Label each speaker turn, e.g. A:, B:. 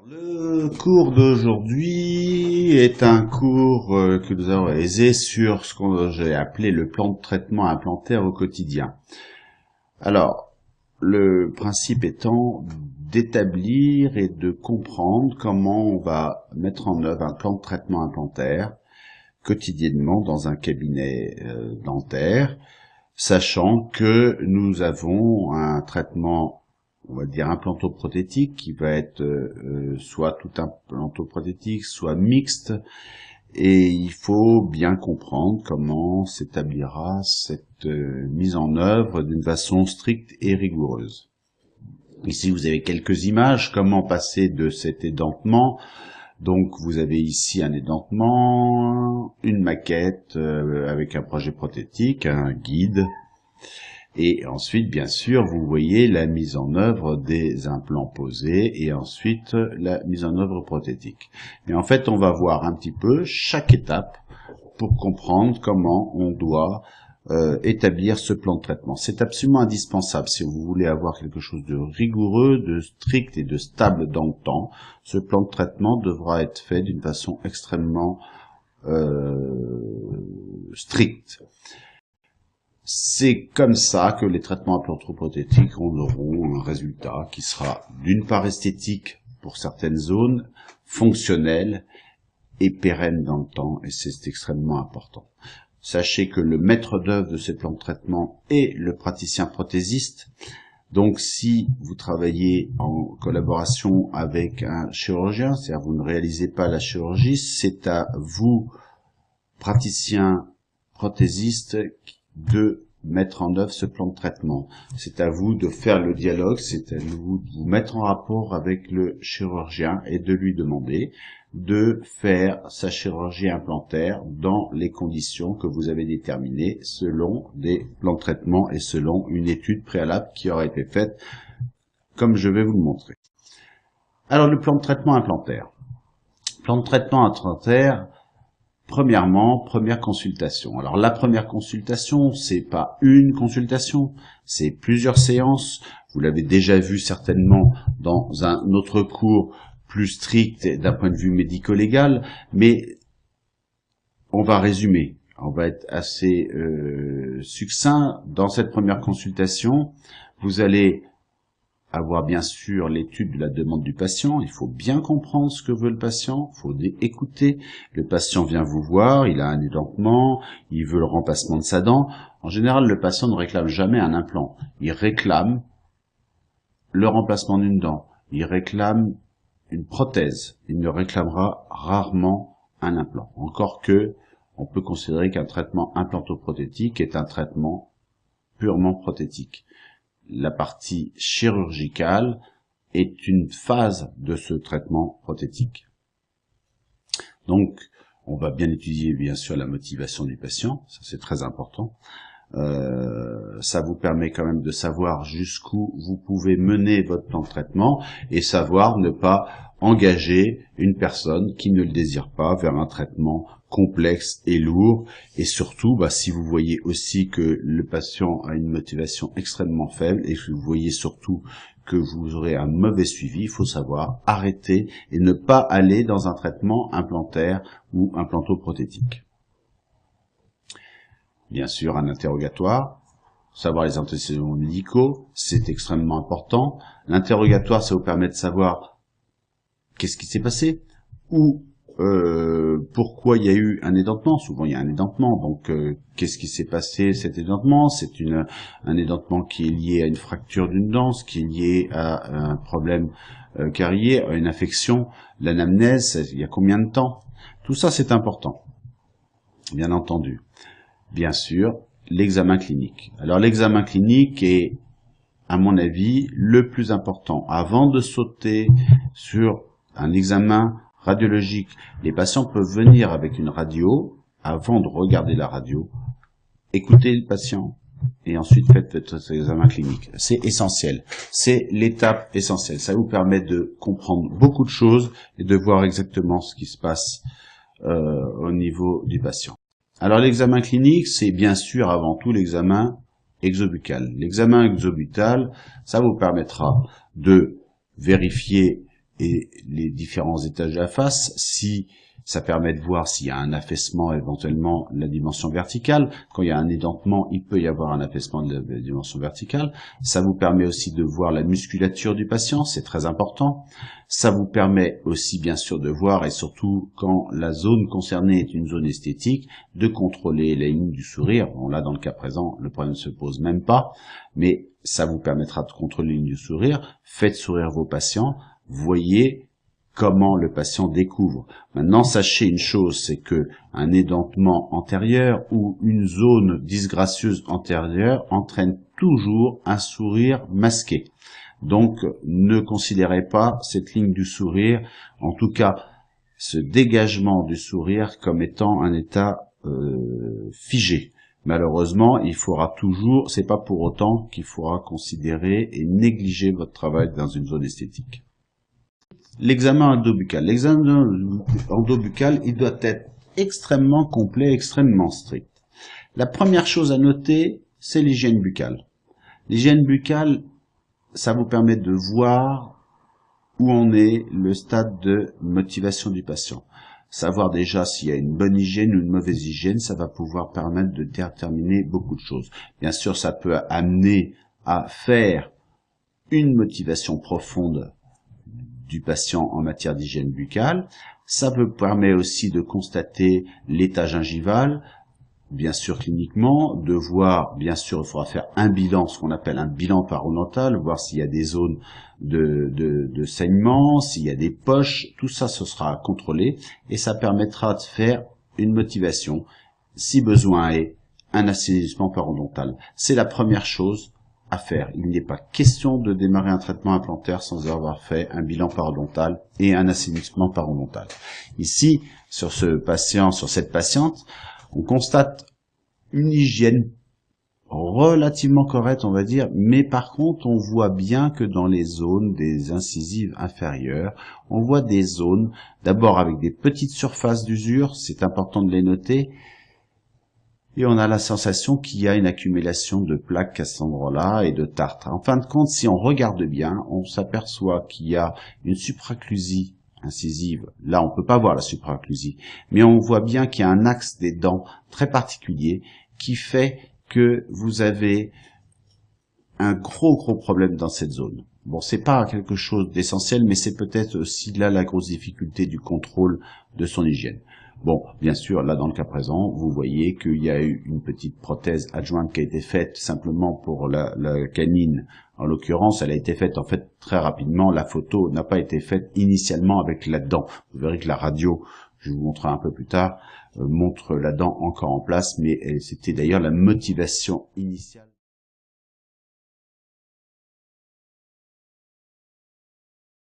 A: Le cours d'aujourd'hui est un cours que nous avons réalisé sur ce que j'ai appelé le plan de traitement implantaire au quotidien. Alors, le principe étant d'établir et de comprendre comment on va mettre en œuvre un plan de traitement implantaire quotidiennement dans un cabinet dentaire, sachant que nous avons un traitement, on va dire implantoprothétique, qui va être soit tout implantoprothétique, soit mixte, et il faut bien comprendre comment s'établira cette mise en œuvre d'une façon stricte et rigoureuse. Ici, vous avez quelques images, comment passer de cet édentement. Donc, vous avez ici un édentement, une maquette avec un projet prothétique, un guide. Et ensuite, bien sûr, vous voyez la mise en œuvre des implants posés et ensuite la mise en œuvre prothétique. Mais en fait, on va voir un petit peu chaque étape pour comprendre comment on doit établir ce plan de traitement. C'est absolument indispensable si vous voulez avoir quelque chose de rigoureux, de strict et de stable dans le temps. Ce plan de traitement devra être fait d'une façon extrêmement stricte. C'est comme ça que les traitements implantoprothétiques auront un résultat qui sera d'une part esthétique pour certaines zones, fonctionnel et pérenne dans le temps, et c'est extrêmement important. Sachez que le maître d'œuvre de ces plans de traitement est le praticien prothésiste. Donc si vous travaillez en collaboration avec un chirurgien, c'est-à-dire vous ne réalisez pas la chirurgie, c'est à vous, praticien prothésiste, de mettre en œuvre ce plan de traitement. C'est à vous de faire le dialogue, c'est à vous de vous mettre en rapport avec le chirurgien et de lui demander de faire sa chirurgie implantaire dans les conditions que vous avez déterminées selon des plans de traitement et selon une étude préalable qui aura été faite comme je vais vous le montrer. Alors le plan de traitement implantaire. Plan de traitement implantaire, premièrement, première consultation. Alors la première consultation, c'est pas une consultation, c'est plusieurs séances. Vous l'avez déjà vu certainement dans un autre cours plus strict d'un point de vue médico-légal, mais on va résumer. On va être assez succinct. Dans cette première consultation, vous allez avoir bien sûr l'étude de la demande du patient. Il faut bien comprendre ce que veut le patient, il faut écouter. Le patient vient vous voir, il a un édentement, il veut le remplacement de sa dent. En général, le patient ne réclame jamais un implant. Il réclame le remplacement d'une dent. Il réclame une prothèse. Il ne réclamera rarement un implant. Encore que, on peut considérer qu'un traitement implantoprothétique est un traitement purement prothétique. La partie chirurgicale est une phase de ce traitement prothétique. Donc, on va bien étudier bien sûr la motivation du patient, ça c'est très important. Ça vous permet quand même de savoir jusqu'où vous pouvez mener votre plan de traitement et savoir ne pas engager une personne qui ne le désire pas vers un traitement complexe et lourd, et surtout si vous voyez aussi que le patient a une motivation extrêmement faible et que vous voyez surtout que vous aurez un mauvais suivi, il faut savoir arrêter et ne pas aller dans un traitement implantaire ou implantoprothétique. Bien sûr, un interrogatoire, savoir les antécédents médicaux, c'est extrêmement important. L'interrogatoire, ça vous permet de savoir qu'est-ce qui s'est passé, ou pourquoi il y a eu un édentement. Souvent il y a un édentement, donc qu'est-ce qui s'est passé cet édentement? C'est un édentement qui est lié à une fracture d'une dent, qui est lié à un problème carrier, à une infection, l'anamnèse, il y a combien de temps? Tout ça c'est important, bien entendu. Bien sûr, l'examen clinique. Alors l'examen clinique est, à mon avis, le plus important. Avant de sauter sur un examen radiologique, les patients peuvent venir avec une radio, avant de regarder la radio, écoutez le patient, et ensuite faites votre examen clinique. C'est essentiel, c'est l'étape essentielle. Ça vous permet de comprendre beaucoup de choses et de voir exactement ce qui se passe au niveau du patient. Alors l'examen clinique, c'est bien sûr avant tout l'examen exobuccal. L'examen exobuccal, ça vous permettra de vérifier et les différents étages de la face. Si ça permet de voir s'il y a un affaissement, éventuellement la dimension verticale. Quand il y a un édentement, il peut y avoir un affaissement de la dimension verticale. Ça vous permet aussi de voir la musculature du patient, c'est très important. Ça vous permet aussi bien sûr de voir, et surtout quand la zone concernée est une zone esthétique, de contrôler les lignes du sourire. Bon, là dans le cas présent, le problème ne se pose même pas, mais ça vous permettra de contrôler les lignes du sourire. Faites sourire vos patients, voyez comment le patient découvre. Maintenant, sachez une chose, c'est que un édentement antérieur ou une zone disgracieuse antérieure entraîne toujours un sourire masqué. Donc, ne considérez pas cette ligne du sourire, en tout cas, ce dégagement du sourire comme étant un état figé. Malheureusement, il faudra toujours, c'est pas pour autant qu'il faudra considérer et négliger votre travail dans une zone esthétique. L'examen endobuccal. L'examen endobuccal, il doit être extrêmement complet, extrêmement strict. La première chose à noter, c'est l'hygiène buccale. L'hygiène buccale, ça vous permet de voir où en est le stade de motivation du patient. Savoir déjà s'il y a une bonne hygiène ou une mauvaise hygiène, ça va pouvoir permettre de déterminer beaucoup de choses. Bien sûr, ça peut amener à faire une motivation profonde du patient en matière d'hygiène buccale. Ça peut permettre aussi de constater l'état gingival, bien sûr cliniquement, de voir, bien sûr, il faudra faire un bilan, ce qu'on appelle un bilan parodontal, voir s'il y a des zones de saignement, s'il y a des poches, tout ça, ce sera contrôlé, et ça permettra de faire une motivation, si besoin est, un assainissement parodontal. C'est la première chose à faire. Il n'est pas question de démarrer un traitement implantaire sans avoir fait un bilan parodontal et un assainissement parodontal. Ici, sur ce patient, sur cette patiente, on constate une hygiène relativement correcte, on va dire, mais par contre, on voit bien que dans les zones des incisives inférieures, on voit des zones, d'abord avec des petites surfaces d'usure, c'est important de les noter, et on a la sensation qu'il y a une accumulation de plaques à cet endroit-là et de tartre. En fin de compte, si on regarde bien, on s'aperçoit qu'il y a une supraclusie incisive. Là, on peut pas voir la supraclusie, mais on voit bien qu'il y a un axe des dents très particulier qui fait que vous avez un gros problème dans cette zone. Bon, c'est pas quelque chose d'essentiel, mais c'est peut-être aussi là la grosse difficulté du contrôle de son hygiène. Bon, bien sûr, là dans le cas présent, vous voyez qu'il y a eu une petite prothèse adjointe qui a été faite simplement pour la canine. En l'occurrence, elle a été faite en fait très rapidement. La photo n'a pas été faite initialement avec la dent. Vous verrez que la radio, je vous montrerai un peu plus tard, montre la dent encore en place, mais c'était d'ailleurs la motivation initiale.